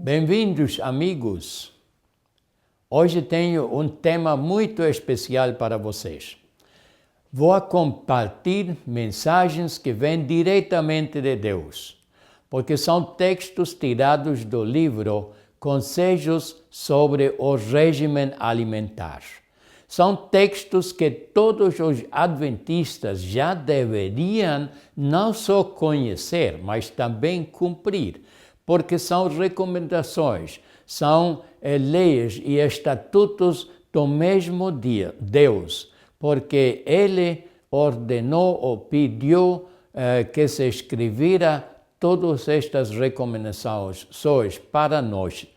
Bem-vindos, amigos! Hoje tenho um tema muito especial para vocês. Vou compartilhar mensagens que vêm diretamente de Deus, porque são textos tirados do livro Conselhos sobre o Regime Alimentar. São textos que todos os adventistas já deveriam não só conhecer, mas também cumprir, porque são recomendações, são leis e estatutos do mesmo Deus, porque Ele ordenou ou pediu que se escrevera todas estas recomendações para nós.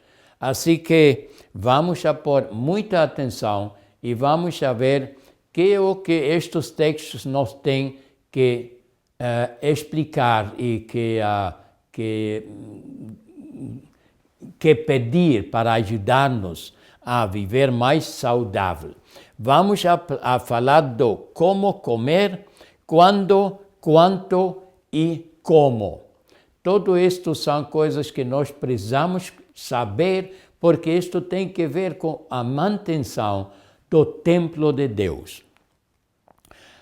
Assim que vamos a pôr muita atenção e vamos a ver o que estes textos nos têm que explicar e que pedir para ajudar-nos a viver mais saudável. Vamos a falar do como comer, quando, quanto e como. Tudo isto são coisas que nós precisamos saber, porque isto tem que ver com a manutenção do templo de Deus.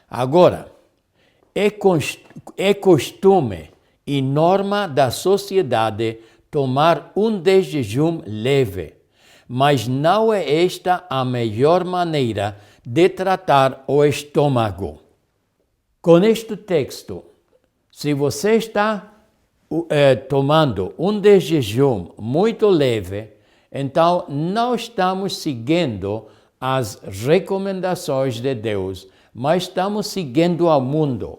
Agora, é costume e norma da sociedade tomar um de jejum leve, mas não é esta a melhor maneira de tratar o estômago. Com este texto, se você está tomando um de jejum muito leve, então não estamos seguindo as recomendações de Deus, mas estamos seguindo ao mundo.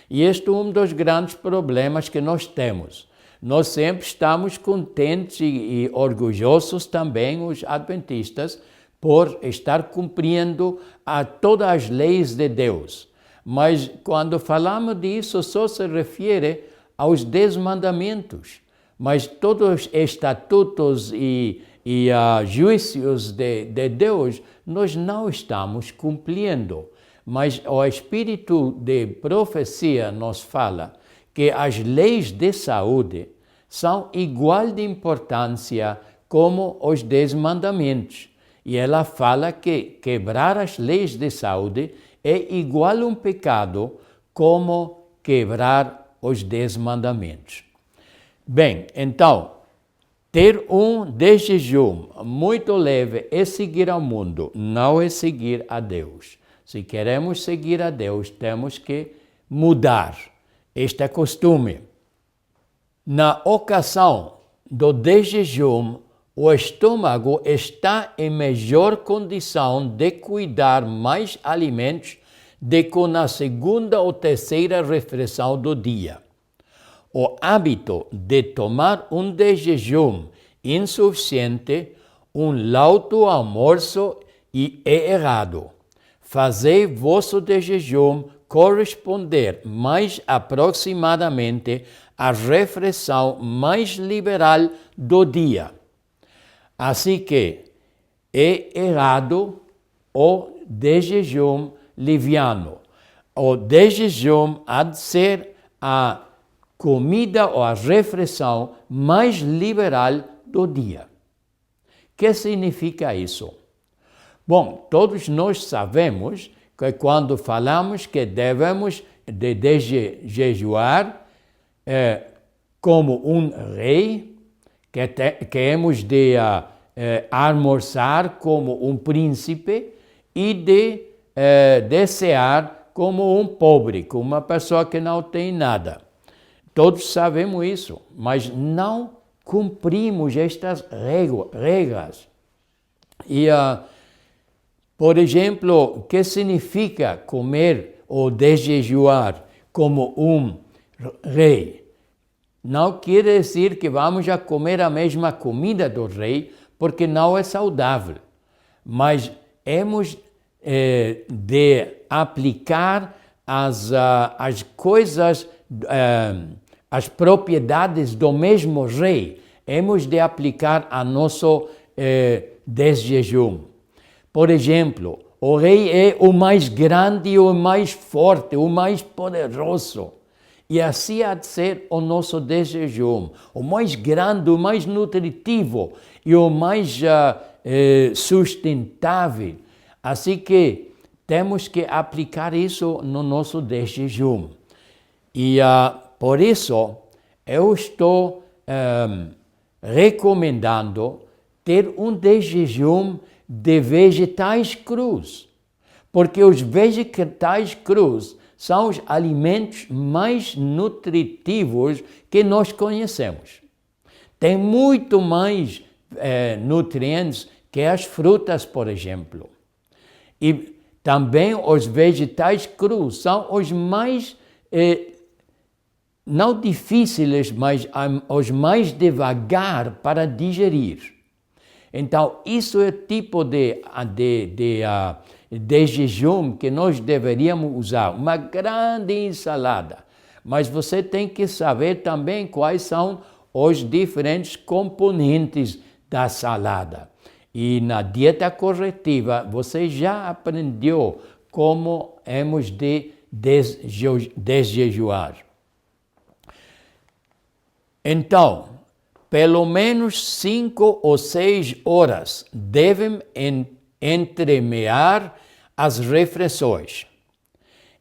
E este é um dos grandes problemas que nós temos. Nós sempre estamos contentes e orgulhosos também, os adventistas, por estar cumprindo todas as leis de Deus. Mas quando falamos disso, só se refere aos 10 mandamentos. Mas todos os estatutos e juízos de Deus, nós não estamos cumprindo. Mas o Espírito de profecia nos fala que as leis de saúde são igual de importância como os 10 mandamentos. E ela fala que quebrar as leis de saúde é igual a um pecado como quebrar os 10 mandamentos. Bem, então, ter um de jejum muito leve é seguir ao mundo, não é seguir a Deus. Se queremos seguir a Deus, temos que mudar este costume. Na ocasião do de jejum, o estômago está em melhor condição de cuidar mais alimentos do que na segunda ou terceira refeição do dia. O hábito de tomar um de jejum insuficiente, um lauto almoço é errado. Fazei vosso de jejum corresponder mais aproximadamente à refeição mais liberal do dia. Assim que é errado o de jejum liviano. O de jejum há de ser a comida ou a refeição mais liberal do dia. O que significa isso? Bom, todos nós sabemos que quando falamos que devemos de jejuar como um rei, que hemos de almoçar como um príncipe e de cear como um pobre, como uma pessoa que não tem nada. Todos sabemos isso, mas não cumprimos estas regras. E por exemplo, o que significa comer ou de jejuar como um rei? Não quer dizer que vamos a comer a mesma comida do rei, porque não é saudável. Mas hemos de aplicar as coisas, as propriedades do mesmo rei, hemos de aplicar a nosso desjejum. Por exemplo, o rei é o mais grande, o mais forte, o mais poderoso. E assim há de ser o nosso desjejum, o mais grande, o mais nutritivo e o mais sustentável. Assim que temos que aplicar isso no nosso desjejum. E por isso eu estou recomendando ter um desjejum de vegetais crus, porque os vegetais crus são os alimentos mais nutritivos que nós conhecemos. Tem muito mais nutrientes que as frutas, por exemplo. E também os vegetais crus são os mais, não difíceis, mas os mais devagar para digerir. Então, isso é o tipo de jejum que nós deveríamos usar. Uma grande ensalada. Mas você tem que saber também quais são os diferentes componentes da salada. E na dieta corretiva, você já aprendeu como hemos de desjejuar. Então, pelo menos 5 ou 6 horas devem entremear as refeições.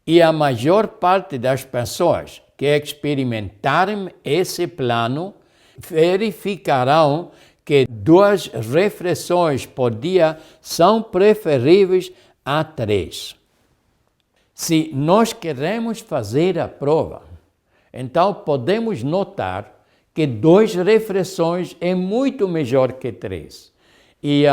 E a maior parte das pessoas que experimentarem esse plano verificarão que 2 refeições por dia são preferíveis a 3. Se nós queremos fazer a prova, então podemos notar que 2 refeições é muito melhor que 3. E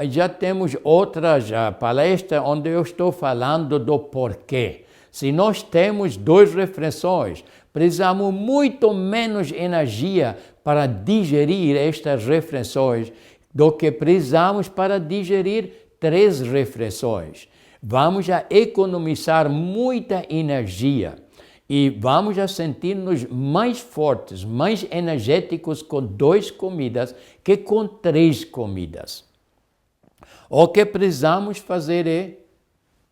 já temos outras palestras onde eu estou falando do porquê. Se nós temos 2 refeições, precisamos muito menos energia para digerir estas refeições do que precisamos para digerir 3 refeições. Vamos a economizar muita energia. E vamos a sentir-nos mais fortes, mais energéticos com 2 comidas que com 3 comidas. O que precisamos fazer é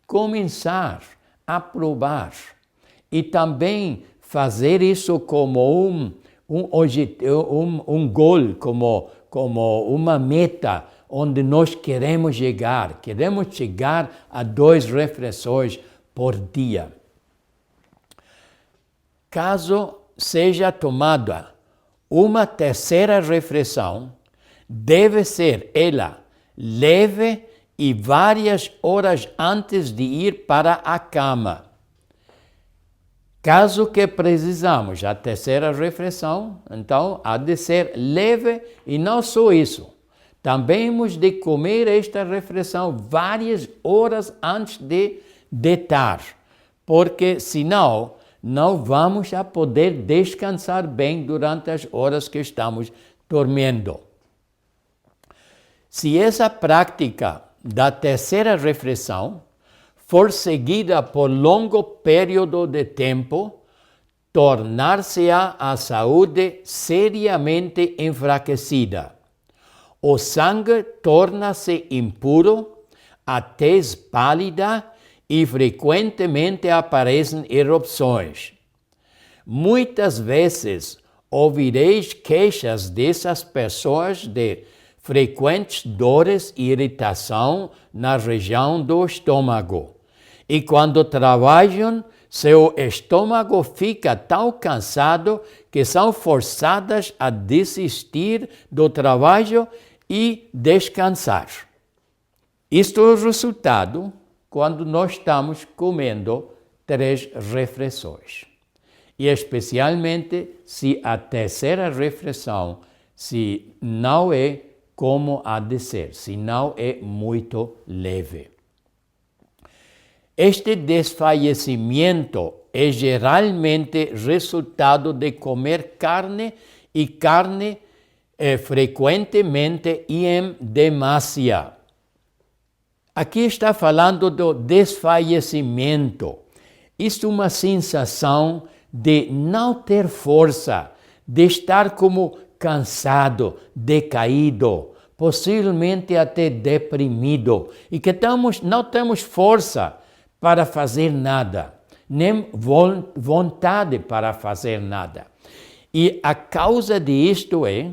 começar a provar e também fazer isso como um goal, como uma meta onde nós queremos chegar. Queremos chegar a 2 refeições por dia. Caso seja tomada uma terceira refeição, deve ser ela leve e várias horas antes de ir para a cama. Caso que precisamos a terceira refeição, então há de ser leve e não só isso. Também temos de comer esta refeição várias horas antes de deitar, porque senão não vamos a poder descansar bem durante as horas que estamos dormindo. Se essa prática da terceira refeição for seguida por longo período de tempo, tornar-se-á a saúde seriamente enfraquecida. O sangue torna-se impuro, a tez pálida e frequentemente aparecem erupções. Muitas vezes ouvireis queixas dessas pessoas de frequentes dores e irritação na região do estômago. E quando trabalham, seu estômago fica tão cansado que são forçadas a desistir do trabalho e descansar. Isto é o resultado quando nós estamos comendo 3 refeições. E especialmente se a terceira refeição se não é como há de ser, se não é muito leve. Este desfalecimento é geralmente resultado de comer carne e carne frequentemente e em demasia. Aqui está falando do desfalecimento. Isso é uma sensação de não ter força, de estar como cansado, decaído, possivelmente até deprimido, e que não temos força para fazer nada, nem vontade para fazer nada. E a causa disto é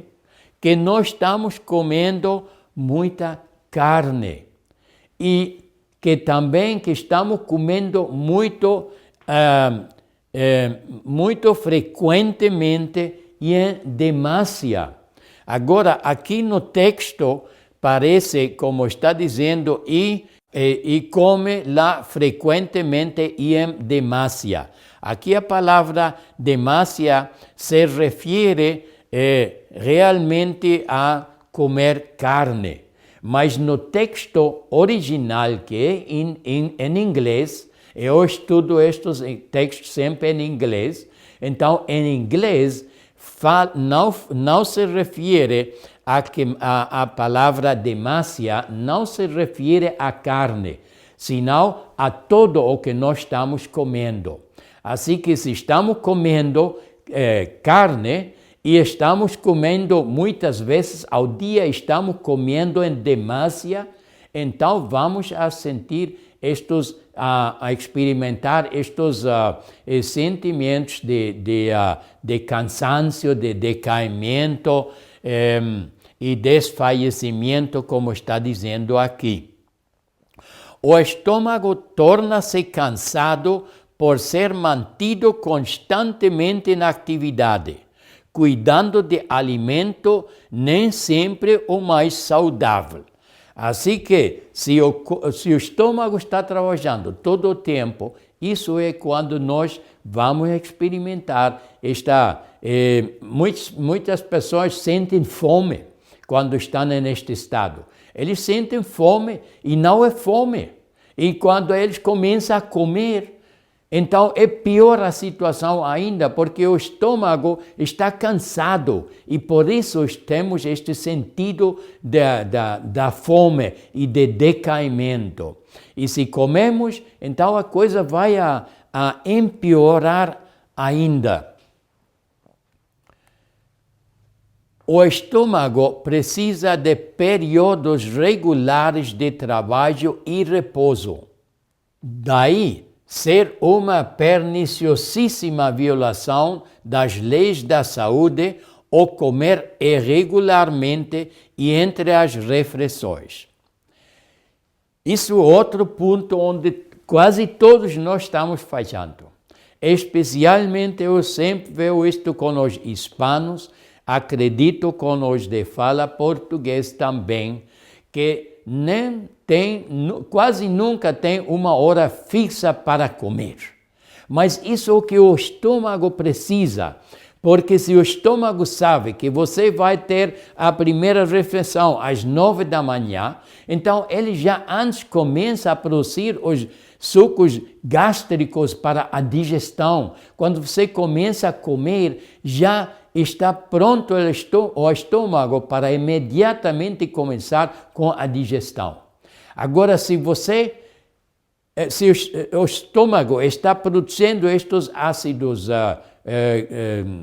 que nós estamos comendo muita carne e que também que estamos comendo muito frequentemente e em demasia. Agora, aqui no texto, parece, como está dizendo, e come lá frequentemente e em demasia. Aqui a palavra demasia se refere realmente a comer carne. Mas no texto original, que é em inglês, eu estudo estes textos sempre em inglês, então em inglês não se refere a palavra demasia, não se refere à carne, senão a todo o que nós estamos comendo. Assim que se estamos comendo carne, e estamos comendo muitas vezes ao dia, estamos comendo em demasia, então vamos a sentir a experimentar estes sentimentos de cansaço, de decaimento e desfalecimento, como está dizendo aqui. O estômago torna-se cansado por ser mantido constantemente na atividade, cuidando de alimento nem sempre o mais saudável. Assim que, se o estômago está trabalhando todo o tempo, isso é quando nós vamos experimentar muitas pessoas sentem fome quando estão neste estado. Eles sentem fome e não é fome. E quando eles começam a comer, então é pior a situação ainda, porque o estômago está cansado e por isso temos este sentido da fome e de decaimento. E se comemos, então a coisa vai a empeorar ainda. O estômago precisa de períodos regulares de trabalho e repouso. Daí, ser uma perniciosíssima violação das leis da saúde ou comer irregularmente e entre as refeições. Isso é outro ponto onde quase todos nós estamos falhando. Especialmente eu sempre vejo isto com os hispanos, acredito com os de fala português também, que quase nunca tem uma hora fixa para comer. Mas isso é o que o estômago precisa, porque se o estômago sabe que você vai ter a primeira refeição às 9 da manhã, então ele já antes começa a produzir os sucos gástricos para a digestão. Quando você começa a comer, já está pronto o estômago para imediatamente começar com a digestão. Agora, se o estômago está produzindo estes ácidos,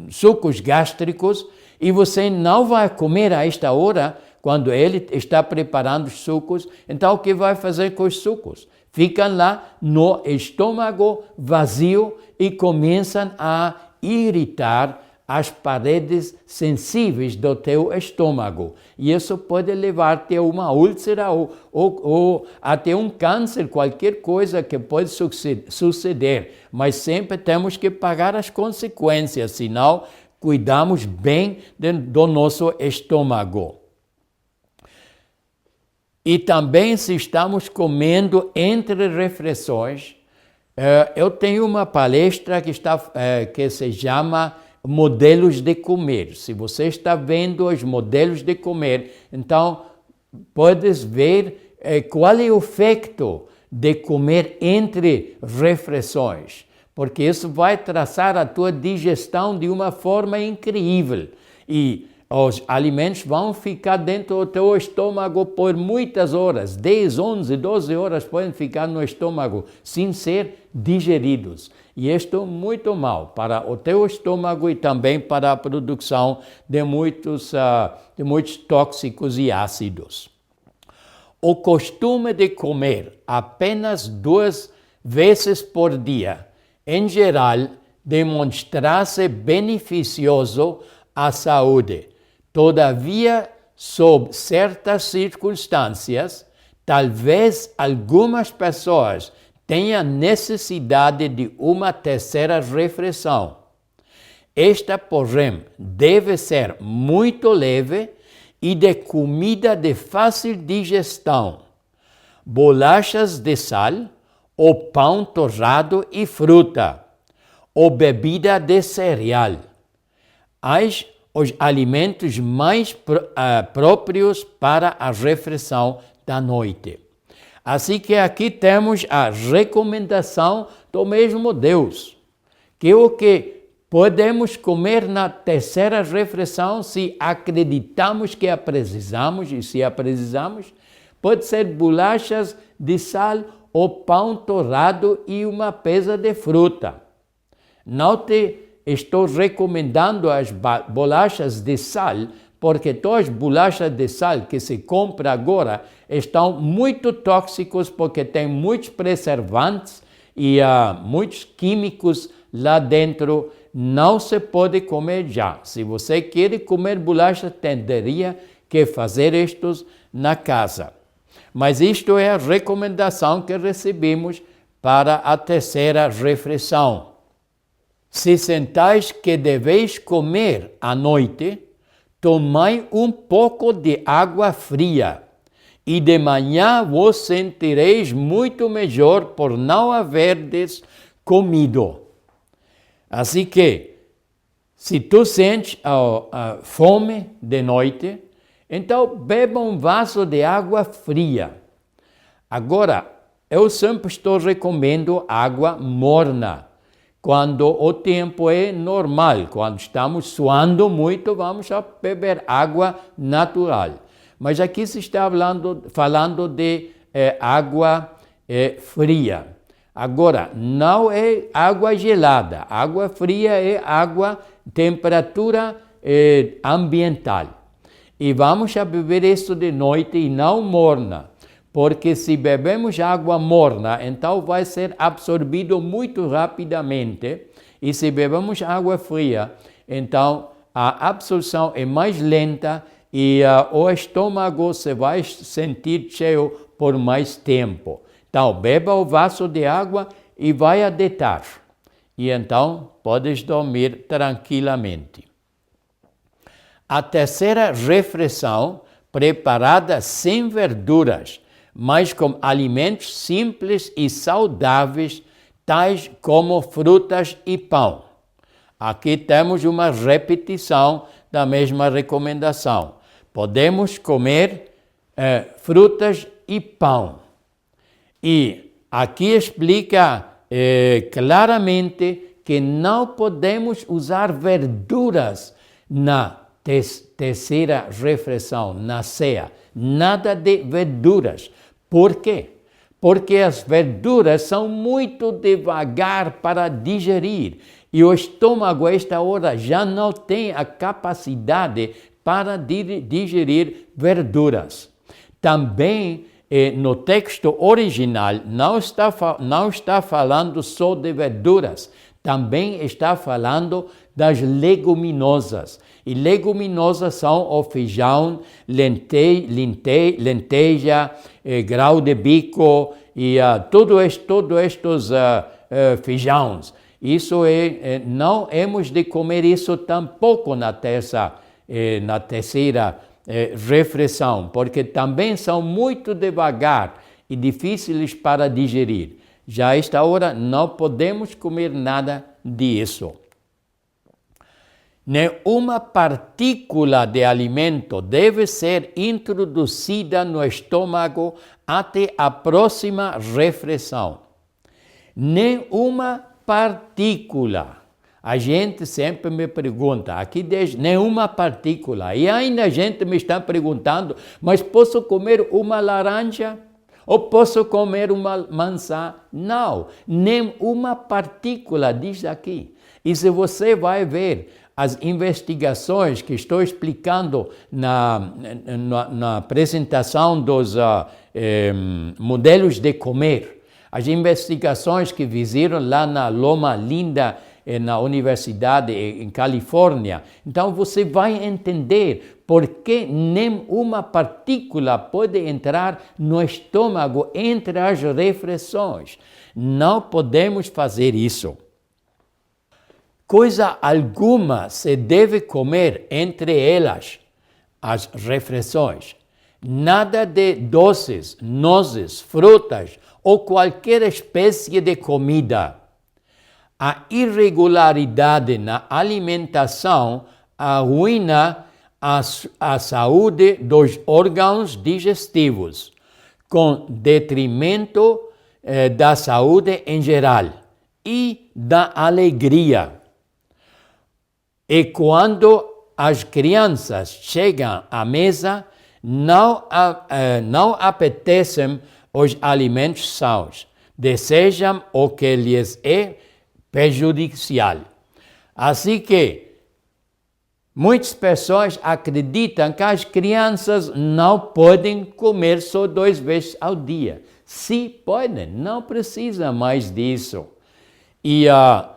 sucos gástricos, e você não vai comer a esta hora, quando ele está preparando os sucos, então o que vai fazer com os sucos? Ficam lá no estômago vazio e começam a irritar as paredes sensíveis do teu estômago. E isso pode levar-te a uma úlcera ou até um câncer, qualquer coisa que pode suceder. Mas sempre temos que pagar as consequências, senão cuidamos bem do nosso estômago. E também se estamos comendo entre refeições, eu tenho uma palestra que se chama Modelos de Comer. Se você está vendo os modelos de comer, então podes ver qual é o efeito de comer entre refeições, porque isso vai traçar a tua digestão de uma forma incrível. E os alimentos vão ficar dentro do teu estômago por muitas horas, 10, 11, 12 horas podem ficar no estômago sem ser digeridos. E isto é muito mal para o teu estômago e também para a produção de muitos tóxicos e ácidos. O costume de comer apenas 2 vezes por dia, em geral, demonstra-se beneficioso à saúde. Todavia, sob certas circunstâncias, talvez algumas pessoas tenham necessidade de uma terceira refeição. Esta, porém, deve ser muito leve e de comida de fácil digestão, bolachas de sal, ou pão torrado e fruta, ou bebida de cereal. Os alimentos mais próprios para a refeição da noite. Assim que aqui temos a recomendação do mesmo Deus, que o que podemos comer na terceira refeição, se acreditamos que a precisamos, e se a precisamos, pode ser bolachas de sal ou pão torrado e uma peza de fruta. Não te estou recomendando as bolachas de sal, porque todas as bolachas de sal que se compra agora estão muito tóxicos, porque tem muitos preservantes e muitos químicos lá dentro. Não se pode comer já. Se você quer comer bolacha, teria que fazer isto na casa. Mas isto é a recomendação que recebemos para a terceira refeição. Se sentais que deveis comer à noite, tomai um pouco de água fria, e de manhã vos sentireis muito melhor por não haverdes comido. Assim que, se tu sentes a fome de noite, então beba um vaso de água fria. Agora, eu sempre recomendo água morna. Quando o tempo é normal, quando estamos suando muito, vamos a beber água natural. Mas aqui se está falando de água fria. Agora, não é água gelada. Água fria é água temperatura ambiental. E vamos a beber isso de noite e não morna. Porque se bebemos água morna, então vai ser absorvido muito rapidamente. E se bebemos água fria, então a absorção é mais lenta e o estômago se vai sentir cheio por mais tempo. Então, beba o vaso de água e vai a deitar. E então, podes dormir tranquilamente. A terceira refeição, preparada sem verduras, mas com alimentos simples e saudáveis, tais como frutas e pão. Aqui temos uma repetição da mesma recomendação. Podemos comer frutas e pão. E aqui explica claramente que não podemos usar verduras na terceira refeição, na ceia. Nada de verduras. Por quê? Porque as verduras são muito devagar para digerir e o estômago, a esta hora, já não tem a capacidade para digerir verduras. Também, no texto original, não está falando só de verduras, também está falando das leguminosas. E leguminosas são o feijão, lenteja, grão de bico e todos estes feijões. Isso não hemos de comer isso tampouco na terceira refeição, porque também são muito devagar e difíceis para digerir. Já a esta hora não podemos comer nada disso. Nenhuma partícula de alimento deve ser introduzida no estômago até a próxima refeição. Nenhuma partícula. A gente sempre me pergunta, aqui diz nenhuma partícula, e ainda a gente me está perguntando, mas posso comer uma laranja? Ou posso comer uma maçã? Não, nem uma partícula, diz aqui. E se você vai ver as investigações que estou explicando na apresentação dos modelos de comer, as investigações que fizeram lá na Loma Linda, na universidade em Califórnia. Então você vai entender por que nem uma partícula pode entrar no estômago entre as refeições. Não podemos fazer isso. Coisa alguma se deve comer entre elas, as refeições. Nada de doces, nozes, frutas ou qualquer espécie de comida. A irregularidade na alimentação arruína a saúde dos órgãos digestivos, com detrimento da saúde em geral e da alegria. E quando as crianças chegam à mesa, não apetecem os alimentos sãos, desejam o que lhes é prejudicial. Assim que muitas pessoas acreditam que as crianças não podem comer só 2 vezes ao dia. Sim, podem, não precisa mais disso. E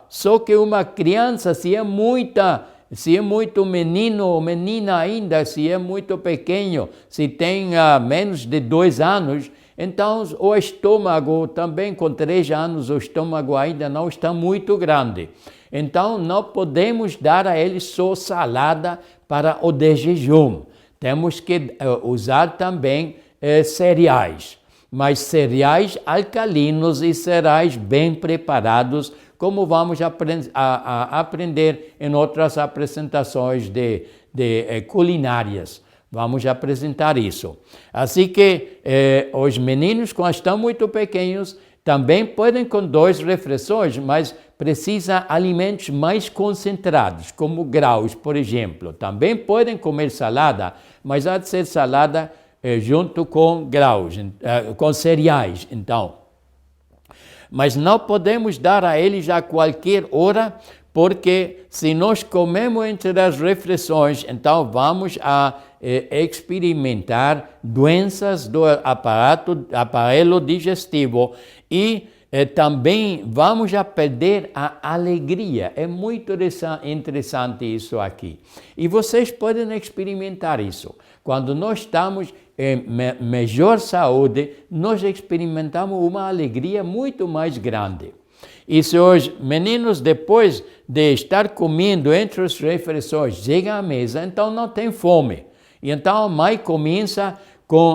só que uma criança, se é muito menino ou menina ainda, se é muito pequeno, se tem menos de 2 anos, então o estômago também com 3 anos, o estômago ainda não está muito grande. Então não podemos dar a ele só salada para o de jejum. Temos que usar também cereais, mas cereais alcalinos e cereais bem preparados, como vamos aprender em outras apresentações de culinárias. Vamos apresentar isso. Assim que os meninos, quando estão muito pequenos, também podem com 2 refeições, mas precisa alimentos mais concentrados, como grãos, por exemplo. Também podem comer salada, mas há de ser salada junto com grãos, com cereais, então. Mas não podemos dar a eles a qualquer hora, porque se nós comemos entre as refeições, então vamos experimentar doenças do aparelho digestivo e também vamos perder a alegria. É muito interessante isso aqui. E vocês podem experimentar isso. Quando nós estamos em melhor saúde, nós experimentamos uma alegria muito mais grande. E se os meninos, depois de estar comendo entre as refeições, chegam à mesa, então não tem fome. E então a mãe começa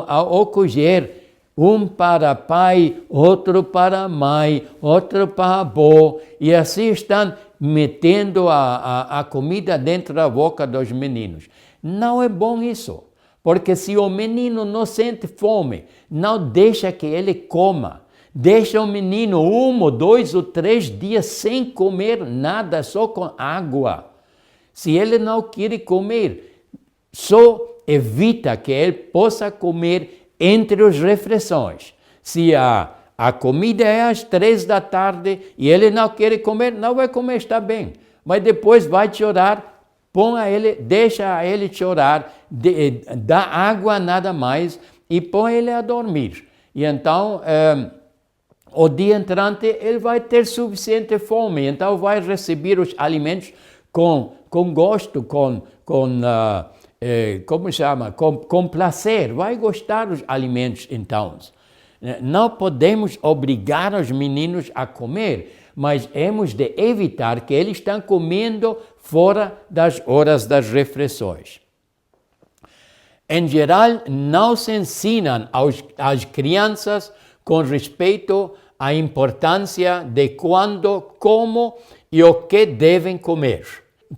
a colher um para pai, outro para mãe, outro para avô, e assim estão metendo a comida dentro da boca dos meninos. Não é bom isso, porque se o menino não sente fome, não deixa que ele coma. Deixa o menino 1, 2 ou 3 dias sem comer nada, só com água. Se ele não quer comer, só evita que ele possa comer entre as refeições. Se a comida é às 3 da tarde e ele não quer comer, não vai comer, está bem. Mas depois vai chorar, deixa ele chorar, dá água nada mais e põe ele a dormir. E então, o dia entrante ele vai ter suficiente fome, então vai receber os alimentos com gosto, com prazer, vai gostar dos alimentos então. Não podemos obrigar os meninos a comer, mas hemos de evitar que eles estão comendo fora das horas das refeições. Em geral, não se ensinam às crianças com respeito à importância de quando, como e o que devem comer.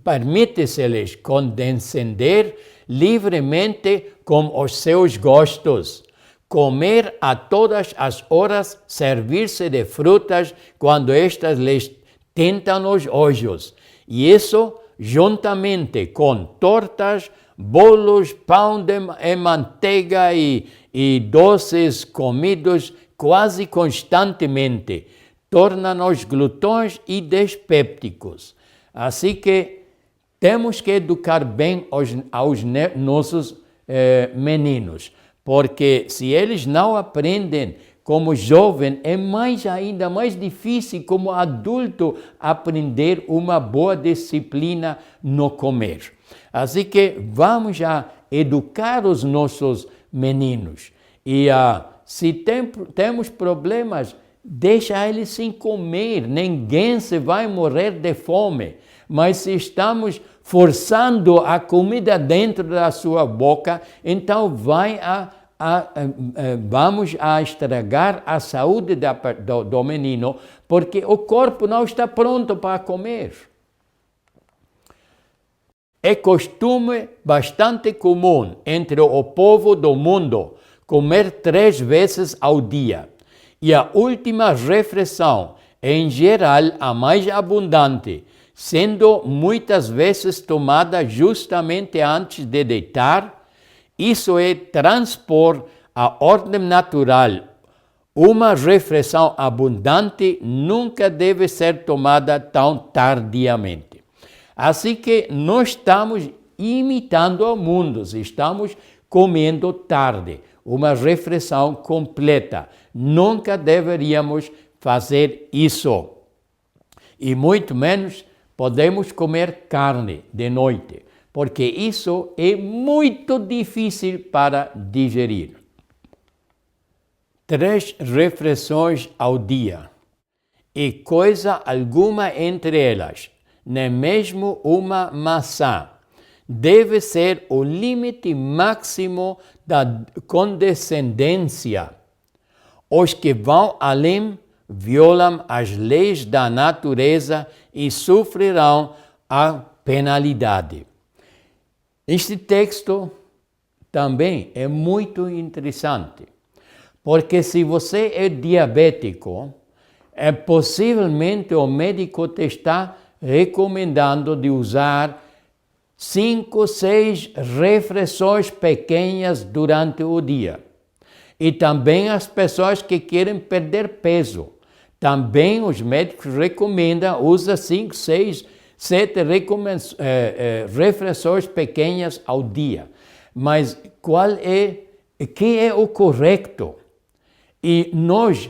Permite-se-lhes condescender livremente com os seus gostos, comer a todas as horas, servir-se de frutas quando estas lhes tentam os olhos. E isso, juntamente com tortas, bolos, pão de manteiga e doces comidos quase constantemente, torna-nos glutões e dispépticos. Assim que temos que educar bem aos nossos meninos, porque se eles não aprendem como jovem, é ainda mais difícil como adulto aprender uma boa disciplina no comer. Assim que vamos a educar os nossos meninos. E se temos problemas, deixa eles sem comer. Ninguém se vai morrer de fome. Mas se estamos forçando a comida dentro da sua boca, então vamos a estragar a saúde do menino, porque o corpo não está pronto para comer. É costume bastante comum entre o povo do mundo comer 3 vezes ao dia. E a última refeição, em geral, a mais abundante, sendo muitas vezes tomada justamente antes de deitar. Isso é transpor a ordem natural. Uma refeição abundante nunca deve ser tomada tão tardiamente. Assim que nós estamos imitando o mundo, estamos comendo tarde, uma refeição completa. Nunca deveríamos fazer isso. E muito menos podemos comer carne de noite, porque isso é muito difícil para digerir. 3 refeições ao dia, e coisa alguma entre elas, nem mesmo uma maçã, deve ser o limite máximo da condescendência. Os que vão além violam as leis da natureza e sofrerão a penalidade. Este texto também é muito interessante, porque se você é diabético, possivelmente o médico te está recomendando de usar 5, 6 refeições pequenas durante o dia. E também as pessoas que querem perder peso. Também os médicos recomendam usar 5, 6, 7 refeições pequenas ao dia. Mas que é o correto? E nós,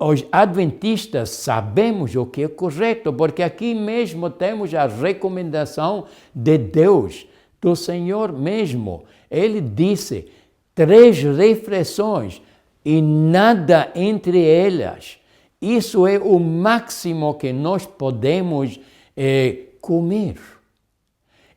os adventistas, sabemos o que é correto, porque aqui mesmo temos a recomendação de Deus, do Senhor mesmo. Ele disse 3 refeições e nada entre elas. Isso é o máximo que nós podemos comer.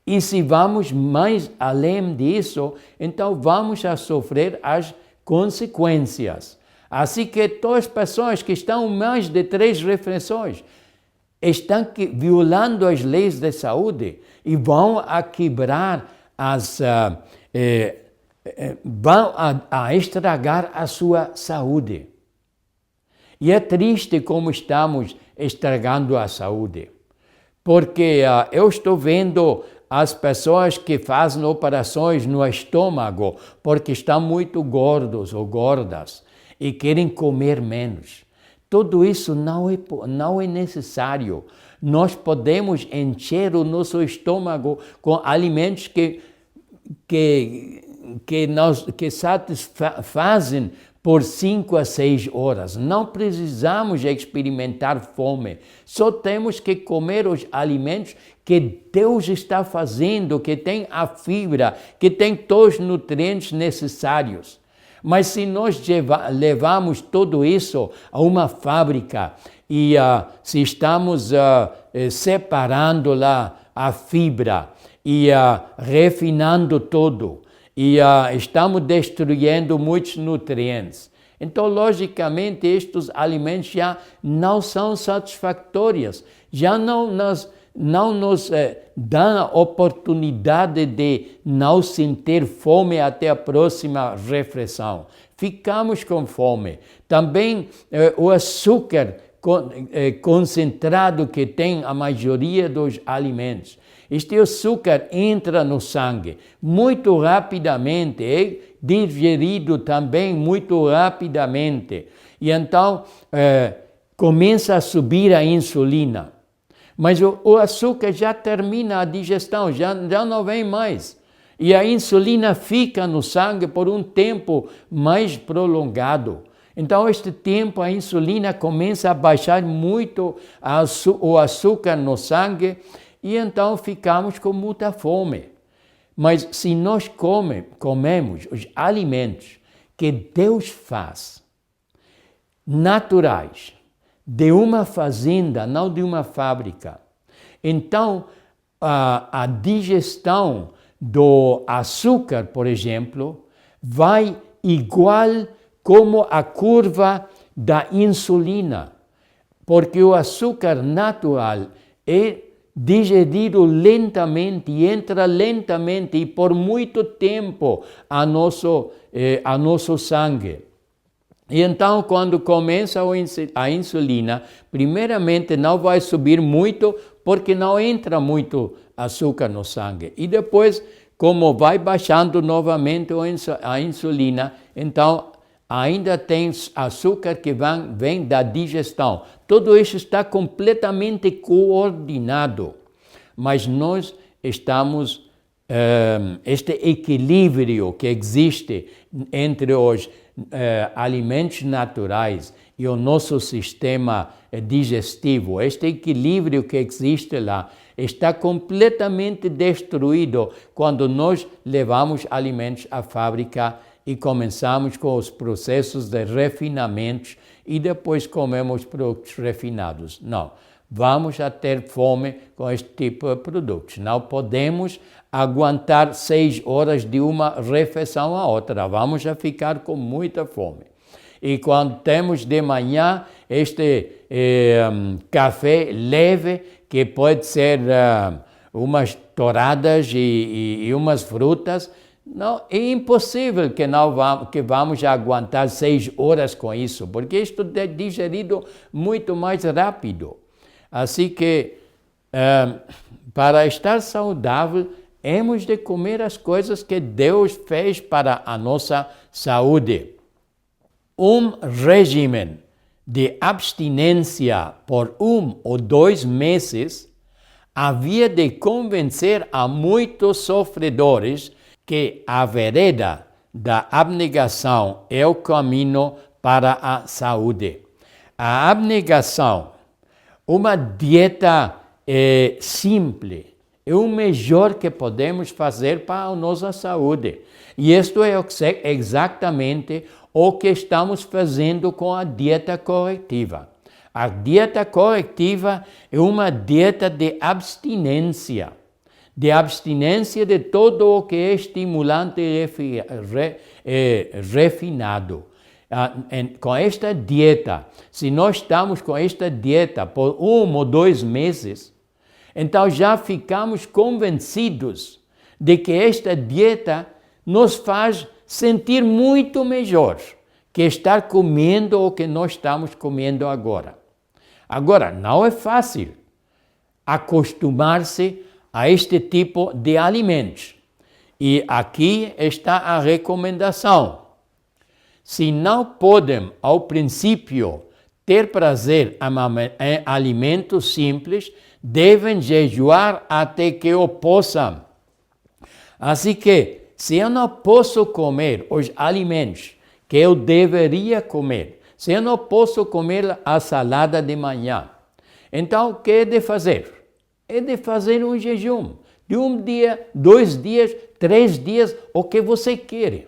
E se vamos mais além disso, então vamos a sofrer as consequências. Assim que todas as pessoas que estão mais de 3 refeições estão violando as leis de saúde e vão a quebrar vão a estragar a sua saúde. E é triste como estamos estragando a saúde, porque eu estou vendo as pessoas que fazem operações no estômago porque estão muito gordos ou gordas e querem comer menos. Tudo isso não é necessário. Nós podemos encher o nosso estômago com alimentos que satisfazem por 5 a 6 horas. Não precisamos experimentar fome. Só temos que comer os alimentos que Deus está fazendo, que tem a fibra, que tem todos os nutrientes necessários. Mas se nós levamos tudo isso a uma fábrica e se estamos separando lá a fibra e refinando tudo, e estamos destruindo muitos nutrientes. Então, logicamente, estes alimentos já não são satisfatórios, já não nos dão a oportunidade de não sentir fome até a próxima refeição. Ficamos com fome. Também o açúcar concentrado que tem a maioria dos alimentos. Este açúcar entra no sangue muito rapidamente, é digerido também muito rapidamente. E então começa a subir a insulina. Mas o açúcar já termina a digestão, já não vem mais. E a insulina fica no sangue por um tempo mais prolongado. Então, este tempo, a insulina começa a baixar muito o açúcar no sangue e então ficamos com muita fome. Mas se nós comemos os alimentos que Deus faz, naturais, de uma fazenda, não de uma fábrica, então a digestão do açúcar, por exemplo, vai igual como a curva da insulina, porque o açúcar natural é digerido lentamente e entra lentamente e por muito tempo a nosso sangue. E então, quando começa a insulina, primeiramente não vai subir muito, porque não entra muito açúcar no sangue. E depois, como vai baixando novamente a insulina, então ainda tem açúcar que vem da digestão. Tudo isso está completamente coordenado. Mas nós estamos, este equilíbrio que existe entre os alimentos naturais e o nosso sistema digestivo, este equilíbrio que existe lá, está completamente destruído quando nós levamos alimentos à fábrica e começamos com os processos de refinamento e depois comemos produtos refinados. Não, vamos a ter fome com este tipo de produtos. Não podemos aguentar 6 horas de uma refeição a outra. Vamos a ficar com muita fome. E quando temos de manhã este café leve, que pode ser umas touradas e umas frutas, não, é impossível que vamos aguentar 6 horas com isso, porque isto é digerido muito mais rápido. Assim que, para estar saudável, hemos de comer as coisas que Deus fez para a nossa saúde. Um regime de abstinência por 1 ou 2 meses havia de convencer a muitos sofredores que a vereda da abnegação é o caminho para a saúde. A abnegação, uma dieta simples, é o melhor que podemos fazer para a nossa saúde. E isto é exatamente o que estamos fazendo com a dieta corretiva. A dieta corretiva é uma dieta de abstinência de todo o que é estimulante e refinado. Com esta dieta, se nós estamos com esta dieta por 1 ou 2 meses, então já ficamos convencidos de que esta dieta nos faz sentir muito melhor que estar comendo o que nós estamos comendo agora. Agora, não é fácil acostumar-se a este tipo de alimentos. E aqui está a recomendação. Se não podem, ao princípio, ter prazer em alimentos simples, devem jejuar até que o possam. Assim que, se eu não posso comer os alimentos que eu deveria comer, se eu não posso comer a salada de manhã, então o que é de fazer? É de fazer um jejum de 1 dia, 2 dias, 3 dias, o que você quer.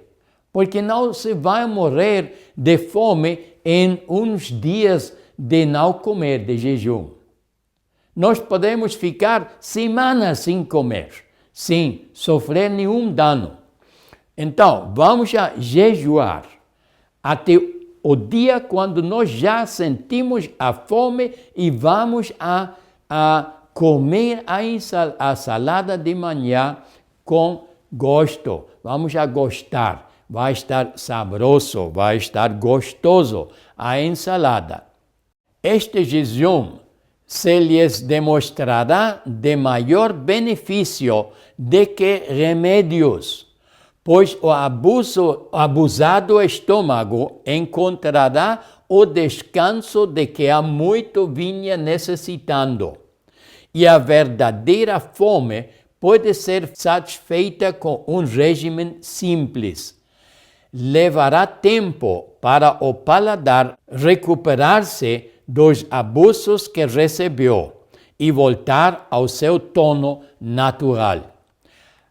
Porque não se vai morrer de fome em uns dias de não comer, de jejum. Nós podemos ficar semanas sem comer, sem sofrer nenhum dano. Então, vamos a jejuar até o dia quando nós já sentimos a fome e vamos a comer a salada de manhã com gosto. Vamos a gostar. Vai estar saboroso, vai estar gostoso a ensalada. este jejum se lhes demostrará de maior benefício do que remédios, pois o abusado estômago encontrará o descanso de que há muito vinha necessitando. E a verdadeira fome pode ser satisfeita com um regime simples. Levará tempo para o paladar recuperar-se dos abusos que recebeu e voltar ao seu tono natural.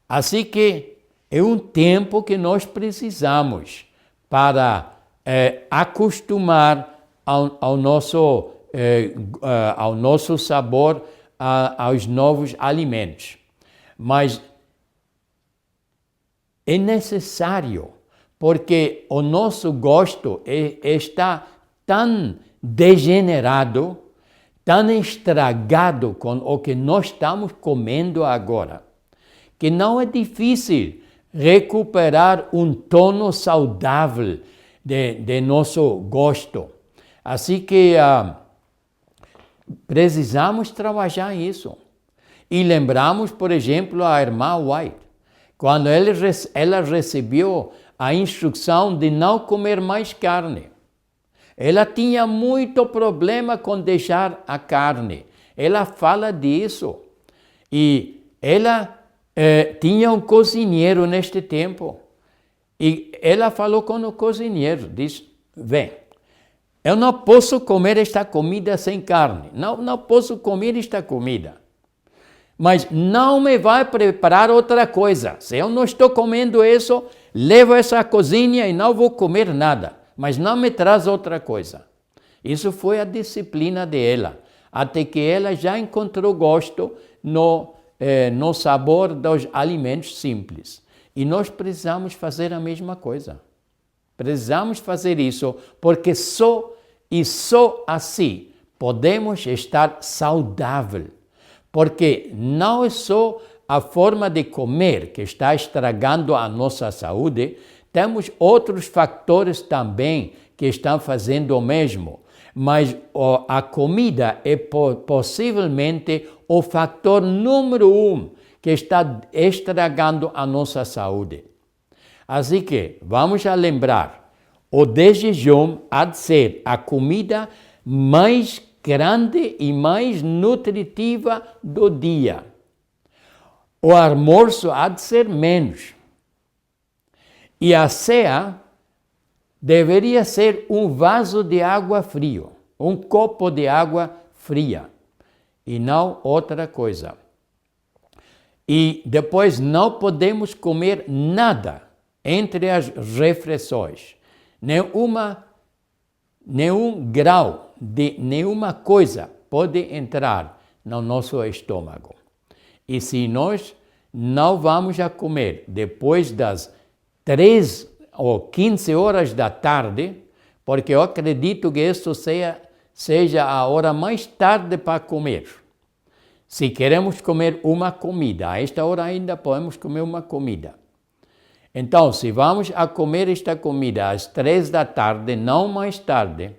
Assim que é um tempo que nós precisamos para acostumar ao nosso sabor, aos novos alimentos. Mas é necessário, porque o nosso gosto está tão degenerado, tão estragado com o que nós estamos comendo agora, que não é difícil recuperar um tono saudável de nosso gosto. Assim que precisamos trabalhar isso. E lembramos, por exemplo, a irmã White, quando ela recebeu a instrução de não comer mais carne. Ela tinha muito problema com deixar a carne. Ela fala disso. E ela tinha um cozinheiro neste tempo. E ela falou com o cozinheiro, disse, vem, eu não posso comer esta comida sem carne. Não posso comer esta comida. Mas não me vai preparar outra coisa. Se eu não estou comendo isso, levo essa cozinha e não vou comer nada. Mas não me traz outra coisa. Isso foi a disciplina dela, até que ela já encontrou gosto no sabor dos alimentos simples. E nós precisamos fazer a mesma coisa. Precisamos fazer isso, porque só assim podemos estar saudável. Porque não é só a forma de comer que está estragando a nossa saúde, temos outros fatores também que estão fazendo o mesmo. Mas a comida é possivelmente o fator número 1 que está estragando a nossa saúde. Assim que vamos a lembrar, o de jejum há de ser a comida mais grande e mais nutritiva do dia. O almoço há de ser menos. E a ceia deveria ser um vaso de água frio, um copo de água fria, e não outra coisa. E depois não podemos comer nada entre as refeições, nenhum grau de nenhuma coisa pode entrar no nosso estômago. E se nós não vamos a comer depois das 3 ou 15 horas da tarde, porque eu acredito que isso seja a hora mais tarde para comer. Se queremos comer uma comida, a esta hora ainda podemos comer uma comida. Então, se vamos a comer esta comida às 3 da tarde, não mais tarde,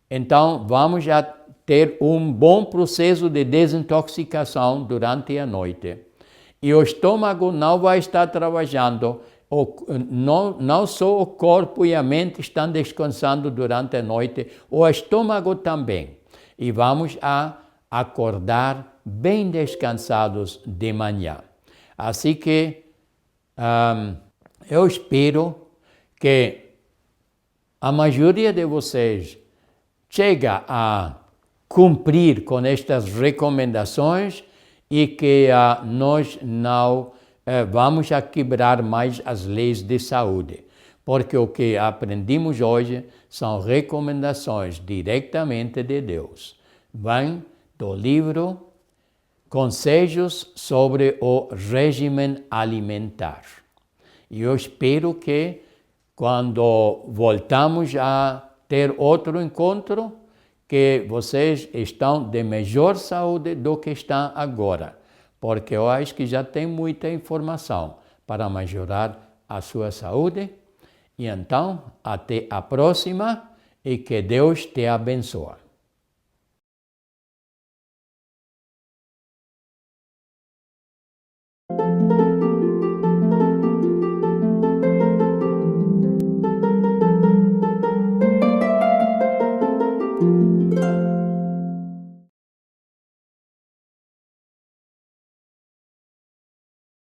então vamos a ter um bom processo de desintoxicação durante a noite. E o estômago não vai estar trabalhando, não só o corpo e a mente estão descansando durante a noite, o estômago também. E vamos a acordar bem descansados de manhã. Assim que eu espero que a maioria de vocês chega a cumprir com estas recomendações e que nós não vamos a quebrar mais as leis de saúde, porque o que aprendemos hoje são recomendações diretamente de Deus. Vêm do livro Conselhos sobre o Regime Alimentar. E eu espero que quando voltamos a ter outro encontro, que vocês estão de melhor saúde do que estão agora, porque eu acho que já tem muita informação para melhorar a sua saúde. E então, até a próxima e que Deus te abençoe.